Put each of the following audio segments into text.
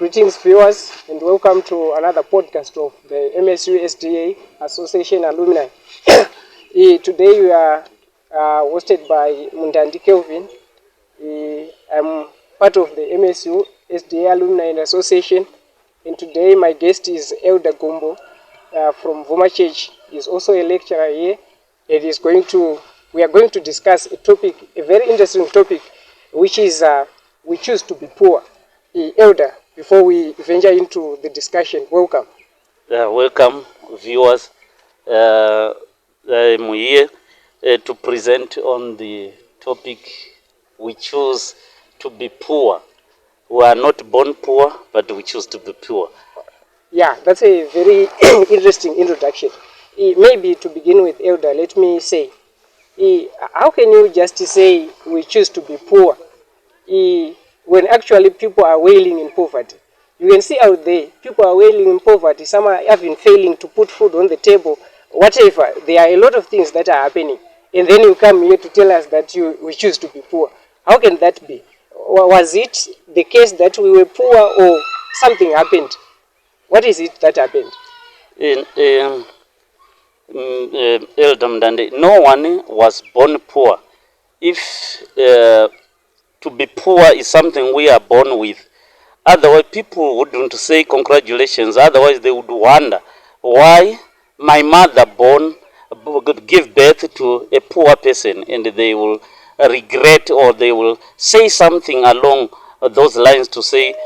Greetings viewers and welcome to another podcast of the MSU SDA Association Alumni. Today we are hosted by Mundandi Kelvin. I'm part of the MSU SDA Alumni Association, and today my guest is Elder Gumbo from Vuma Church. He's also a lecturer here, and we are going to discuss a topic, a very interesting topic, which is we choose to be poor. Elder, before we venture into the discussion, welcome. Welcome, viewers. I'm here to present on the topic we choose to be poor. We are not born poor, but we choose to be poor. Yeah, that's a very interesting introduction. Maybe to begin with, Elder, let me say, how can you just say we choose to be poor when actually people are wailing in poverty? You can see out there, people are wailing in poverty. Some are even failing to put food on the table, whatever. There are a lot of things that are happening. And then you come here to tell us that we choose to be poor. How can that be? Was it the case that we were poor or something happened? What is it that happened? Elder Mdande, no one was born poor. If to be poor is something we are born with, otherwise people wouldn't say congratulations. Otherwise they would wonder why my mother give birth to a poor person, and they will regret, or they will say something along those lines to say,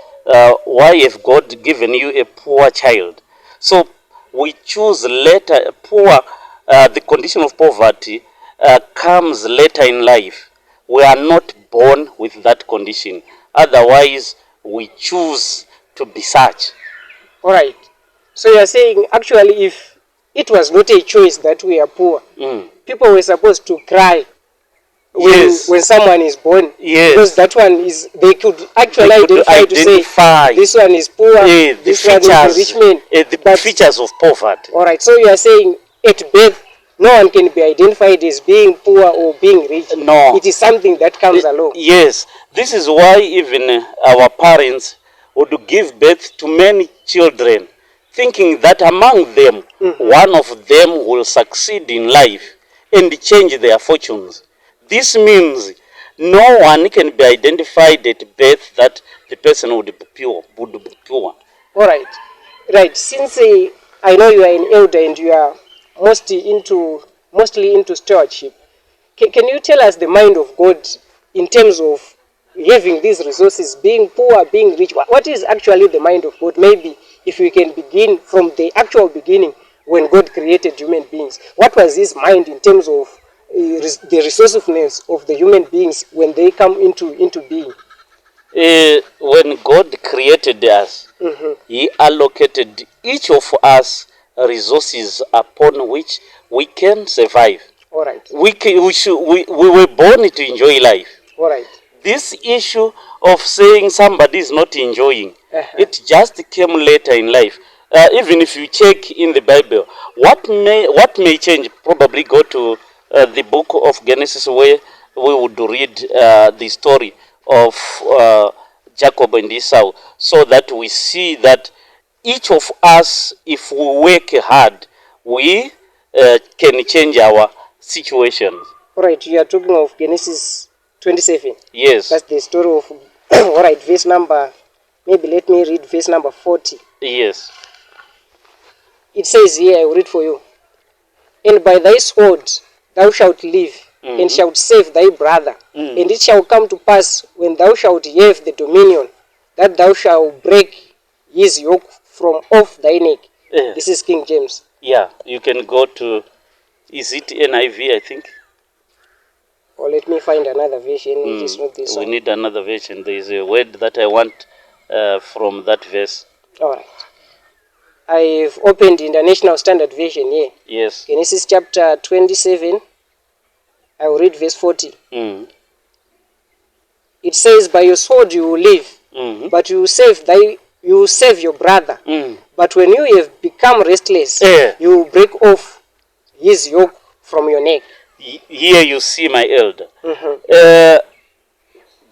why have God given you a poor child? So we choose later poor. The condition of poverty comes later in life. We are not born with that condition. Otherwise, we choose to be such. All right. So you are saying, actually, if it was not a choice that we are poor, people were supposed to cry when someone is born. Yes. Because that one is, they could actually identify to say, this one is poor, this one is rich man. The features of poverty. All right. So you are saying, at birth, no one can be identified as being poor or being rich. No. It is something that comes along. Yes. This is why even our parents would give birth to many children, thinking that among them, one of them will succeed in life and change their fortunes. This means no one can be identified at birth that the person would be pure. All right. Right. Since I know you are an elder and you are mostly into stewardship, can you tell us the mind of God in terms of having these resources, being poor, being rich? What is actually the mind of God? Maybe if we can begin from the actual beginning, when God created human beings, what was his mind in terms of the resourcefulness of the human beings when they come into being? When God created us, he allocated each of us resources upon which we can survive. All right. We were born to enjoy life. All right. This issue of saying somebody is not enjoying, it just came later in life. Even if you check in the Bible, what may change? Probably go to the book of Genesis, where we would read the story of Jacob and Esau, so that we see that each of us, if we work hard, we can change our situations. All right, you are talking of Genesis 27. Yes. That's the story of, all right, verse number, maybe let me read verse number 40. Yes. It says here, I will read for you. And by thy sword thou shalt live, and shalt save thy brother. And it shall come to pass, when thou shalt have the dominion, that thou shalt break his yoke from off thy neck. This is King James. Yeah, you can go to, is it NIV, I think? Or let me find another version. It is not this one. We need another version. There is a word that I want from that verse. All right. I've opened International Standard Version here. Yes. Genesis chapter 27. I will read verse 40. It says, by your sword you will live, but you will save your brother. But when you have become restless, you will break off his yoke from your neck. Here you see, my elder.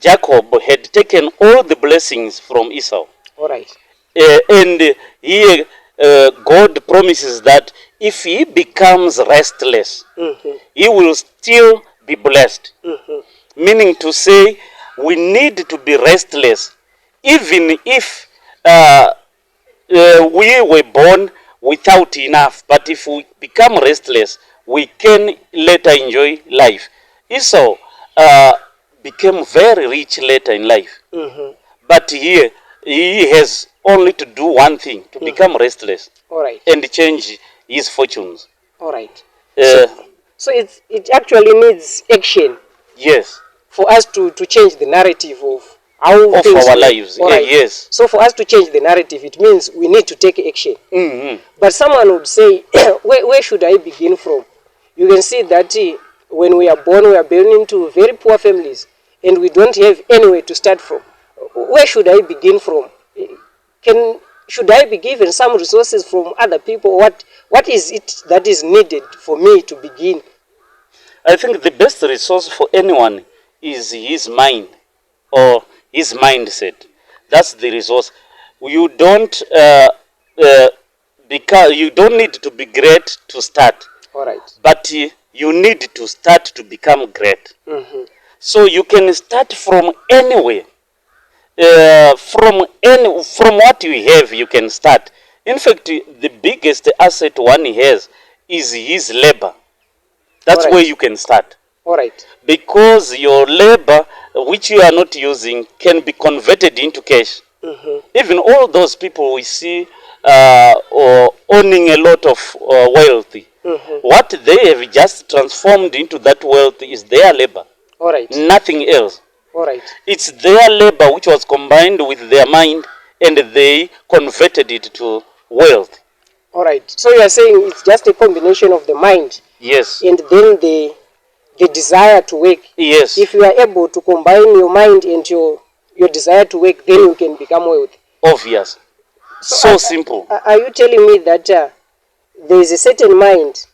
Jacob had taken all the blessings from Esau. All right. And here God promises that if he becomes restless, he will still be blessed. Meaning to say, we need to be restless, even if we were born without enough. But if we become restless, we can later enjoy life. Esau became very rich later in life. But here, he has only to do one thing, to become restless. All right. And change his fortunes. All right. Uh, So it actually needs action yes. for us to change the narrative of how Of things our work. lives. All right. Yes. So for us to change the narrative, it means we need to take action. But someone would say, where should I begin from? You can see that when we are born into very poor families, and we don't have anywhere to start from. Where should I begin from? Should I be given some resources from other people? What is it that is needed for me to begin? I think the best resource for anyone is his mind or his mindset. That's the resource. You don't you don't need to be great to start. All right. But you need to start to become great. So you can start from anywhere. From what you have, you can start. In fact, the biggest asset one has is his labor. That's Alright. where you can start. All right. Because your labor, which you are not using, can be converted into cash. Even all those people we see or owning a lot of wealth, what they have just transformed into that wealth is their labor. All right. Nothing else. All right. It's their labor which was combined with their mind, and they converted it to wealth. All right. So you are saying it's just a combination of the mind Yes. and then the desire to work. Yes. If you are able to combine your mind and your desire to work, then you can become wealthy. Obvious. So simple. Are you telling me that there is a certain mind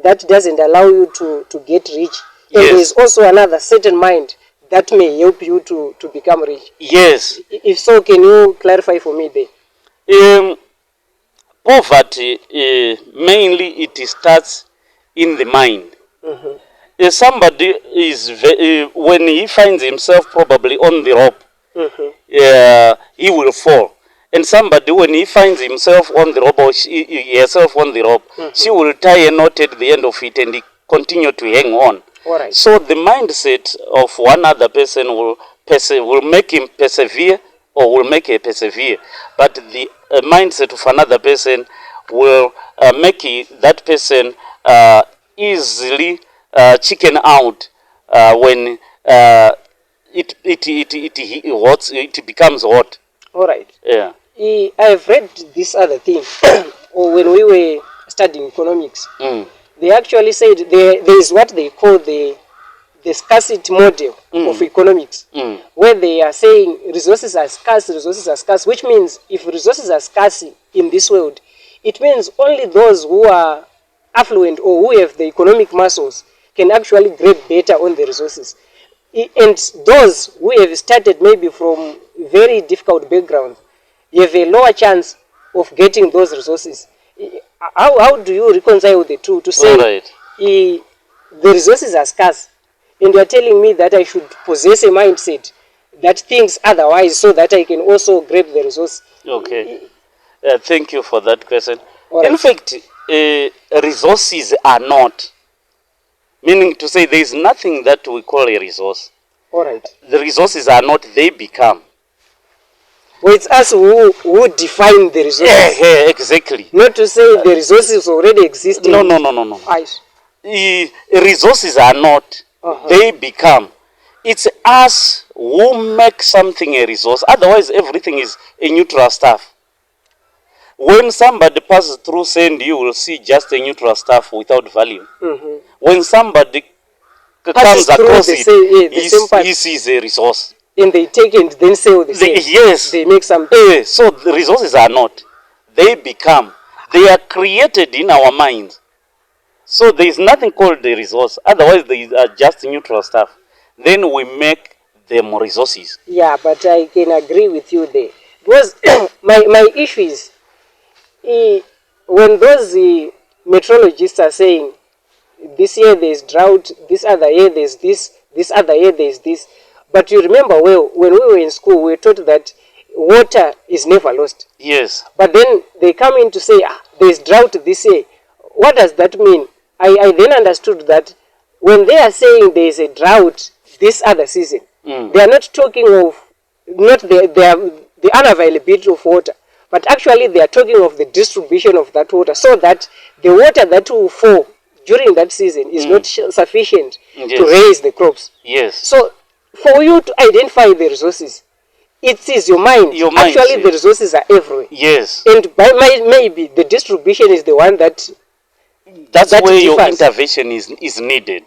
that doesn't allow you to get rich, and Yes. there is also another certain mind that may help you to become rich? Yes. If so, can you clarify for me there? Poverty, mainly it starts in the mind. If somebody is, when he finds himself probably on the rope, he will fall. And somebody, when he finds himself on the rope, or herself on the rope, she will tie a knot at the end of it and he continue to hang on. All right. So the mindset of one other person will make him persevere or will make her persevere. But the mindset of another person will make that person easily chicken out when it becomes hot. All right. Yeah. I have read this other thing, or when we were studying economics, they actually said there is what they call the scarcity model of economics, where they are saying resources are scarce, which means if resources are scarce in this world, it means only those who are affluent or who have the economic muscles can actually grab better on the resources. And those who have started maybe from very difficult backgrounds, you have a lower chance of getting those resources. How do you reconcile the two to say Right. the resources are scarce, and you are telling me that I should possess a mindset that thinks otherwise so that I can also grab the resource? Okay. Thank you for that question. All right. In fact, resources are not. Meaning to say there is nothing that we call a resource. All right. The resources are not, they become. Well, it's us who define the resources. Exactly. Not to say the resources already exist. No. Resources are not, they become. It's us who make something a resource. Otherwise, everything is a neutral stuff. When somebody passes through sand, you will see just a neutral stuff without value. When somebody comes across it, this is a resource. And they take it, then sell the same. Yes. They make some. So the resources are not, they become. They are created in our minds. So there is nothing called the resource. Otherwise, they are just neutral stuff. Then we make them resources. Yeah, but I can agree with you there. Because my issue is, when those meteorologists are saying this year there's drought, this other year there's this other year there's this, but you remember well, when we were in school, we were taught that water is never lost. Yes. But then they come in to say, there's drought this year. What does that mean? I then understood that when they are saying there is a drought this other season, they are not talking of not the unavailability of water, but actually they are talking of the distribution of that water, so that the water that will fall during that season is not sufficient to raise the crops. Yes. So for you to identify the resources, it is your mind. Actually, the resources are everywhere. Yes. And maybe the distribution is the one that's where your intervention is needed.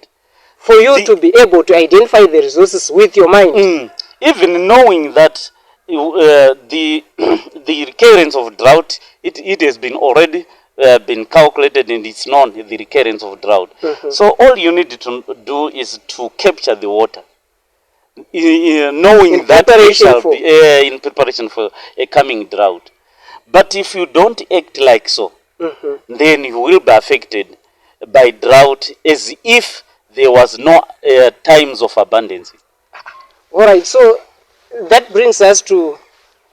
For you to be able to identify the resources with your mind. Even knowing that the recurrence of drought, it has been already been calculated, and it's known the recurrence of drought. So all you need to do is to capture the water, knowing that we shall be in preparation for a coming drought. But if you don't act like so, then you will be affected by drought as if there was no times of abundance. All right, so that brings us to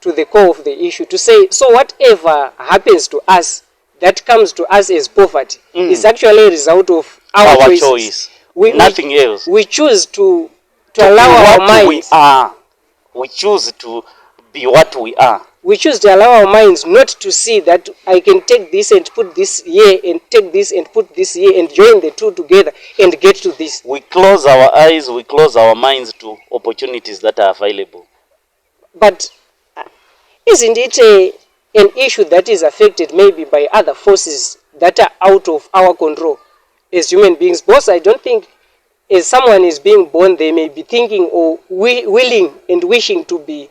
the core of the issue, to say, so whatever happens to us, that comes to us as poverty, is actually a result of our choice. Nothing else. We choose to allow our minds. We choose to be what we are. We choose to allow our minds not to see that I can take this and put this here, and take this and put this here, and join the two together and get to this. We close our eyes, we close our minds to opportunities that are available. But isn't it an issue that is affected maybe by other forces that are out of our control as human beings? Because I don't think as someone is being born, they may be thinking or willing and wishing to be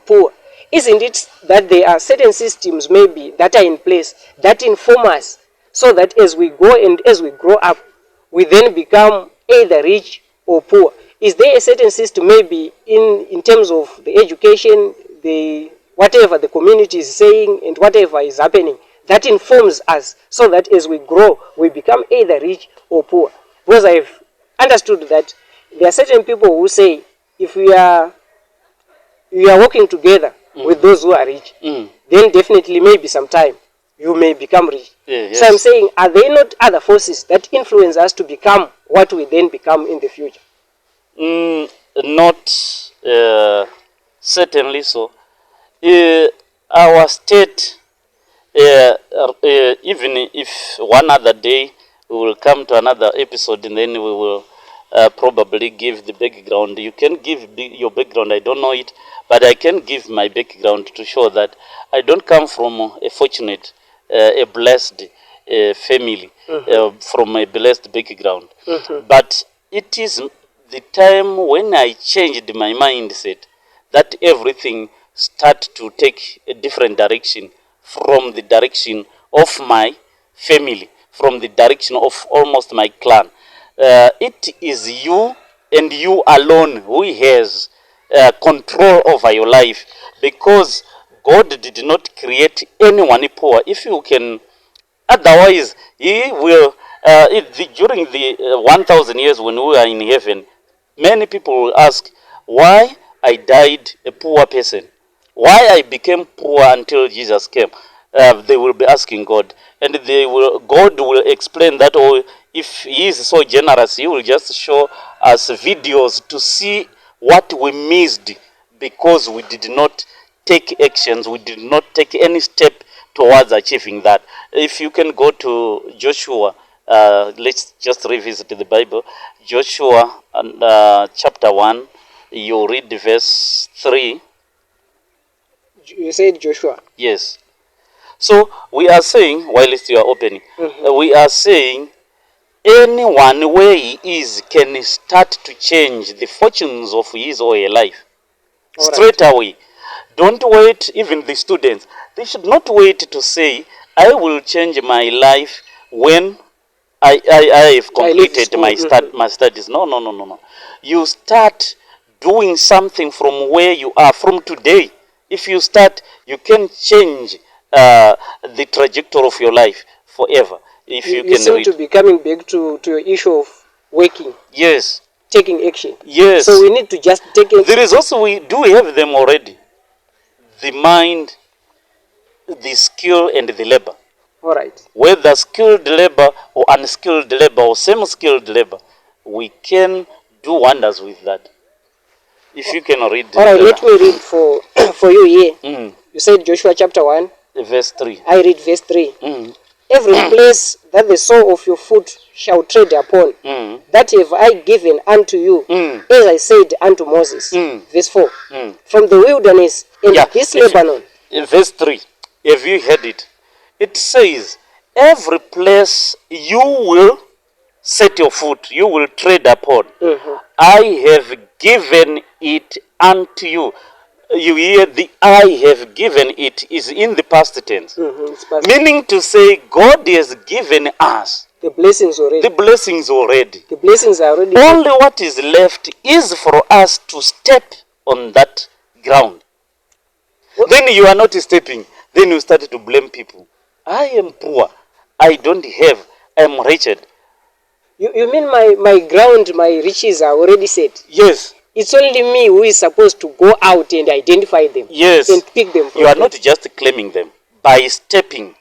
poor. Isn't it that there are certain systems maybe that are in place that inform us, so that as we go and as we grow up, we then become either rich or poor? Is there a certain system maybe in terms of the education, the whatever the community is saying and whatever is happening, that informs us, so that as we grow, we become either rich or poor? Because I've understood that there are certain people who say, if we are working together with those who are rich, then definitely maybe sometime you may become rich. Yes. So I'm saying, are there not other forces that influence us to become what we then become in the future? Not certainly so. Our state, even if one other day we will come to another episode, and then we will probably give the background. You can give your background, I don't know it, but I can give my background to show that I don't come from a fortunate, a blessed family, from a blessed background. But it is the time when I changed my mindset that everything start to take a different direction from the direction of my family, from the direction of almost my clan. It is you and you alone who has control over your life, because God did not create anyone poor. If you can, otherwise He will. During the 1,000 years when we are in heaven, many people will ask, why I died a poor person, why I became poor until Jesus came. They will be asking God, and God will explain that, or if He is so generous, He will just show us videos to see what we missed because we did not take actions, we did not take any step towards achieving that. If you can go to Joshua, let's just revisit the Bible. Joshua chapter 1, you read verse 3. You said Joshua? Yes. So we are saying, while you are opening, we are saying anyone where he is can start to change the fortunes of his or her life. Straight away. Don't wait, even the students. They should not wait to say, I will change my life when I have completed my studies. No. You start doing something from where you are, from today. If you start, you can change the trajectory of your life forever. If you You can seem read. to be coming back to your issue of working, Yes. taking action. Yes. So we need to just take it. There is also, we do have them already. The mind, the skill, and the labor. All right. Whether skilled labor or unskilled labor or same-skilled labor, we can do wonders with that. If you can read. All right, let me read for for you here. You said Joshua chapter 1. Verse 3. I read verse 3. Every place that the sole of your foot shall tread upon, that have I given unto you, as I said unto Moses. Verse 4. From the wilderness and this Lebanon. In verse 3, have you heard it? It says, every place you will set your foot, you will tread upon, I have given it unto you. You hear the I have given it is in the past tense. It's past. Meaning to say, God has given us The blessings already. the blessings already. The blessings are already. Only what is left is for us to step on that ground. Then you are not stepping. Then you start to blame people. I am poor. I don't have. I am wretched. You mean my ground, my riches are already set? Yes. It's only me who is supposed to go out and identify them. Yes. And pick them from You are them. not just claiming them by stepping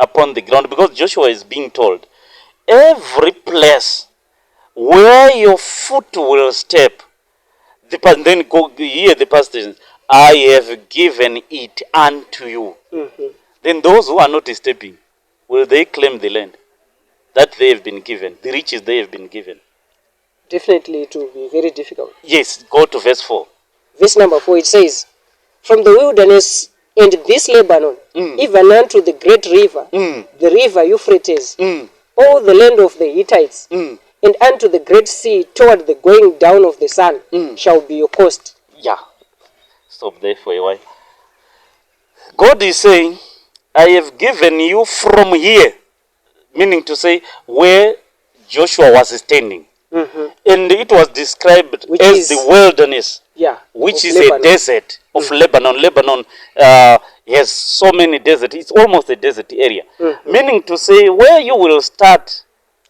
upon the ground, because Joshua is being told, every place where your foot will step, then go hear the past tense, I have given it unto you. Then those who are not stepping, will they claim the land that they have been given, the riches they have been given? Definitely it will be very difficult. Yes, go to verse 4. Verse number 4, it says, from the wilderness and this Lebanon, even unto the great river, the river Euphrates, all the land of the Hittites, and unto the great sea toward the going down of the sun, shall be your coast. Yeah. Stop there for a while. God is saying, I have given you from here, meaning to say where Joshua was standing. And it was described Which as is- the wilderness, Yeah. which of is Lebanon. a desert of Lebanon. Lebanon has so many deserts. It's almost a desert area. Meaning to say where you will start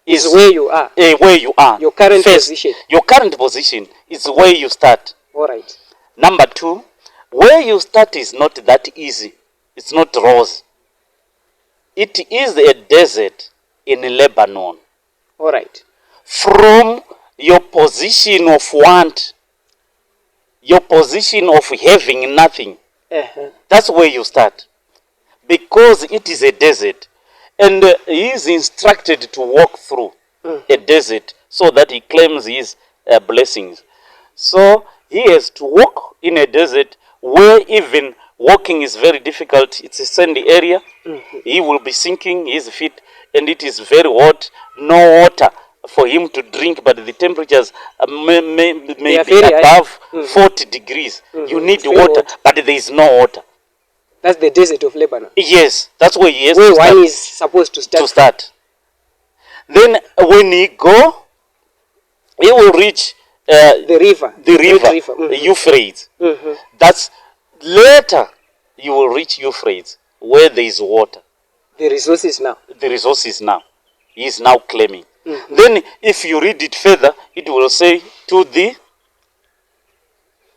Is is where you are. where you are. Your current First, position. Your current position is where you start. All right. Number 2, where you start is not that easy. It's not rose. It is a desert in Lebanon. All right. From your position of want, your position of having nothing, that's where you start. Because it is a desert. And he is instructed to walk through a desert so that he claims his blessings. So he has to walk in a desert where even walking is very difficult. It's a sandy area. He will be sinking his feet, and it is very hot. No water for him to drink, but the temperatures may are be very high. above 40 degrees. You need It's very water, hot. but there is no water. That's the desert of Lebanon. Yes, that's where he has Where to start. one is supposed to start. To start. Then when he go, he will reach The river. the great river, Euphrates. That's later you will reach Euphrates, where there is water. The resources now. The resources now. He is now claiming. Then if you read it further, it will say to the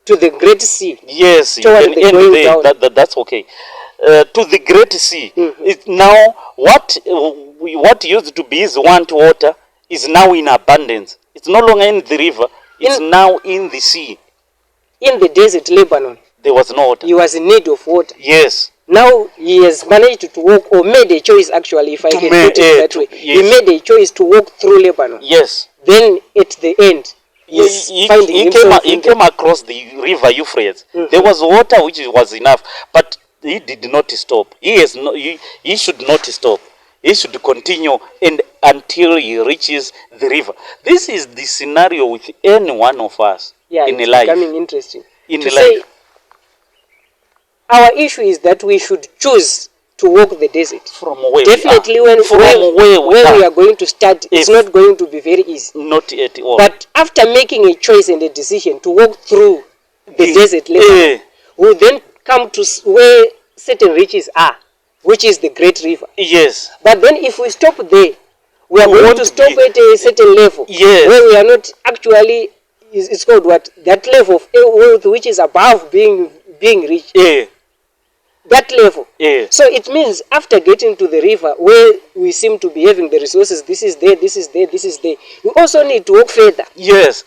To the great sea. yes, you Toward can the end going there. down. That's okay. To the great sea. It now what used to be his want water is now in abundance. It's no longer in the river. It's now in the sea. In the desert Lebanon, There was no water. he was in need of water. Yes. Now he has managed to walk, or made a choice actually, if I can put it that way. He made a choice to walk through Lebanon. Yes. Then at the end, he's finding He himself in came across the river Euphrates. There was water which was enough, but he did not stop. He should not stop. He should continue and until he reaches the river. This is the scenario with any one of us in it's life. becoming interesting. In To life. say, our issue is that we should choose to walk the desert. From where Definitely we are. where we are going to start, it's If- not going to be very easy. Not at all. But after making a choice and a decision to walk through the desert Lebanon, we'll then come to where certain riches are, which is the Great River. Yes. But then if we stop there, we are We going want to to stop be- at a certain level. Yes. Where we are not actually, it's called what? That level of wealth which is above being rich. Yeah. That level. Yeah. So it means after getting to the river where we seem to be having the resources, this is there, this is there, this is there. We also need to walk further. Yes.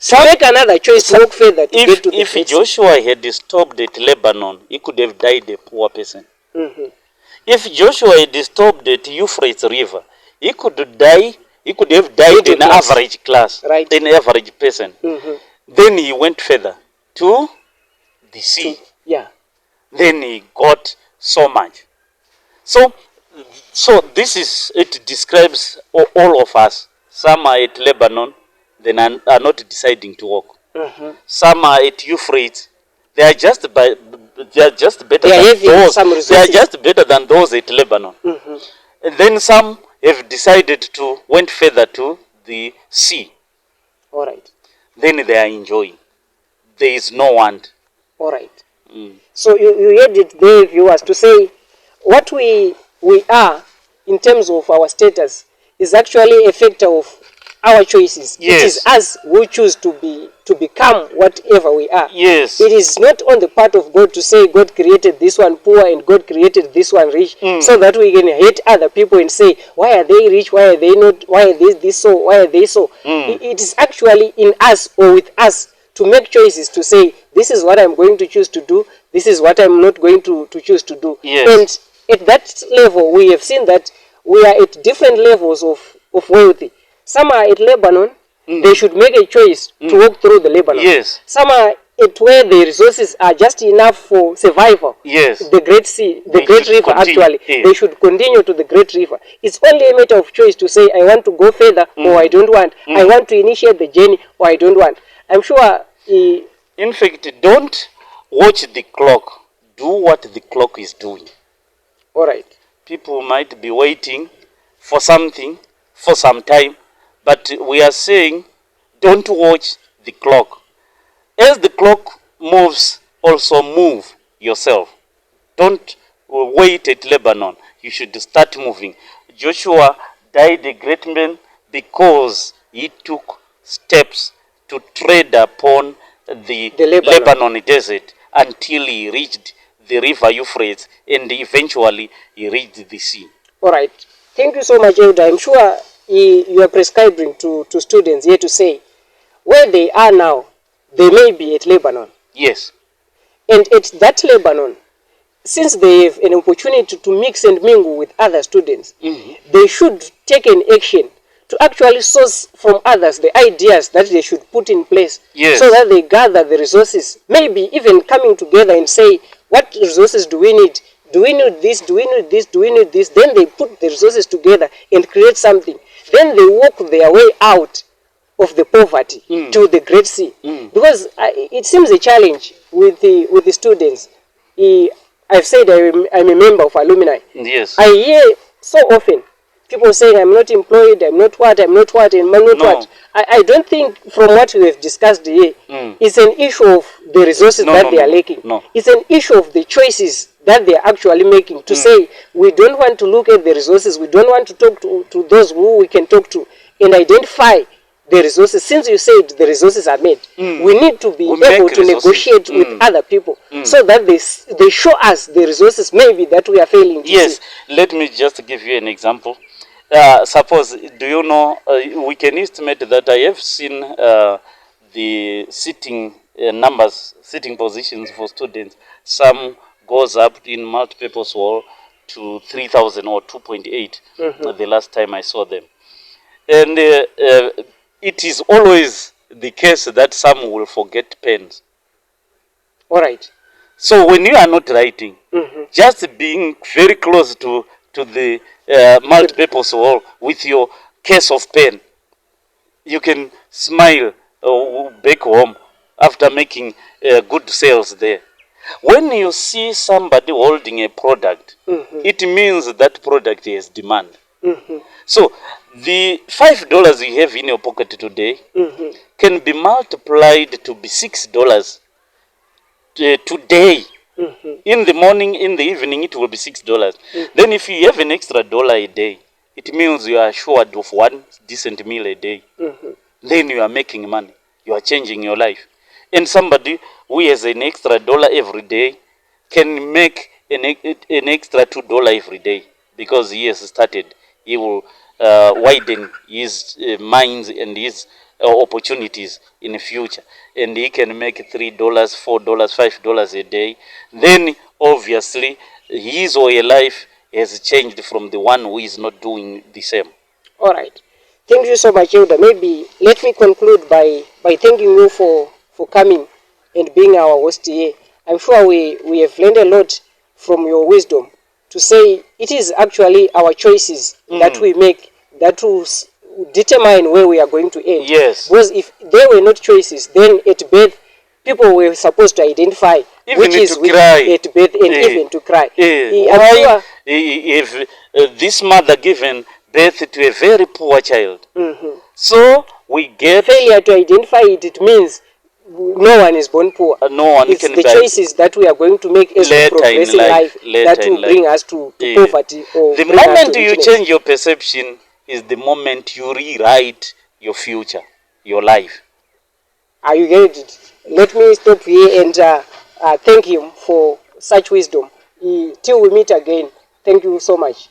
To make another choice to walk further to get to the If Great Sea. Joshua had stopped at Lebanon, he could have died a poor person. Mhm. If Joshua had stopped at Euphrates River, he could die. He could have died Middle in class. average class, Right. an average person. Mhm. Then he went further to the sea. Yeah. Then he got so much. So this is, it describes all of us. Some are at Lebanon, then are not deciding to walk. Mhm. Some are at Euphrates. They are just better They are than having those. some They are resources. just better than those at Lebanon. Mhm. And then some have decided to went further to the sea. All right. Then they are enjoying. There is no want. All right. Mm. So you heard it there, viewers, to say what we are in terms of our status is actually a factor of our choices. Yes. It is us who choose to become whatever we are. Yes. It is not on the part of God to say God created this one poor and God created this one rich, so that we can hate other people and say, why are they rich, why are they not, why are they this so, why are they so. It is actually in us or with us to make choices to say, this is what I'm going to choose to do, this is what I'm not going to choose to do. Yes. And at that level, we have seen that we are at different levels of wealth. Some are at Lebanon, they should make a choice to walk through the Lebanon. Yes. Some are at where the resources are just enough for survival. Yes. The Great Sea, the They Great should River continue, actually. yeah. They should continue to the Great River. It's only a matter of choice to say, I want to go further or I don't want. I want to initiate the journey or I don't want. I'm sure... In fact, don't watch the clock. Do what the clock is doing. all right. People might be waiting for something for some time, but we are saying don't watch the clock. As the clock moves, also move yourself. Don't wait at Lebanon. You should start moving. Joshua died a great man because he took steps to tread upon the Lebanon desert until he reached the river Euphrates and eventually he reached the sea. All right. Thank you so much, Elder. I'm sure you are prescribing to students here to say where they are now, they may be at Lebanon. Yes. And at that Lebanon, since they have an opportunity to mix and mingle with other students, they should take an action to actually source from others the ideas that they should put in place, Yes. so that they gather the resources, maybe even coming together and say, what resources do we need? Do we need this? Do we need this? Do we need this? Then they put the resources together and create something. Then they walk their way out of the poverty to the Great Sea. Because it seems a challenge with the students. I've said I'm a member of alumni. Yes. I hear so often people saying I'm not employed, I'm not what, and I'm not what. I don't think from what we have discussed here, it's an issue of the resources that they are lacking. No. It's an issue of the choices that they are actually making to say we don't want to look at the resources, we don't want to talk to those who we can talk to and identify the resources. Since you said the resources are made, we need to be able to negotiate with other people so that they show us the resources maybe that we are failing to Yes. see. Let me just give you an example. Suppose, do you know, we can estimate that I have seen the sitting numbers, sitting positions for students. Some goes up in multipurpose hall to 3,000 or 2.8 the last time I saw them. And it is always the case that some will forget pens. All right. So when you are not writing, just being very close to the multipurpose hall with your case of pen, you can smile back home after making good sales there. When you see somebody holding a product, it means that product has demand. So the $5 you have in your pocket today can be multiplied to be $6 today In the morning, in the evening, it will be $6. Then if you have an extra dollar a day, it means you are assured of one decent meal a day. Then you are making money. You are changing your life. And somebody who has an extra dollar every day can make an extra $2 every day because he has started. He will widen his minds and his opportunities in the future, and he can make $3, $4, $5 a day. Then obviously his or her life has changed from the one who is not doing the same. All right. Thank you so much, Elder. Maybe let me conclude by thanking you for coming and being our host here. I'm sure we have learned a lot from your wisdom to say it is actually our choices that we make that will determine where we are going to end. Yes. Because if there were not choices, then at birth, people were supposed to identify Even which is to which cry. at birth and even to cry. Why if this mother given birth to a very poor child? So we get failure to identify it. It means no one is born poor. No one it's can the buy choices that we are going to make as we later progress in in life, that will bring us to poverty. Or the bring us moment to you richness. change your perception is the moment you rewrite your future, your life. Are you getting it? Let me stop here and thank him for such wisdom. Till we meet again, thank you so much.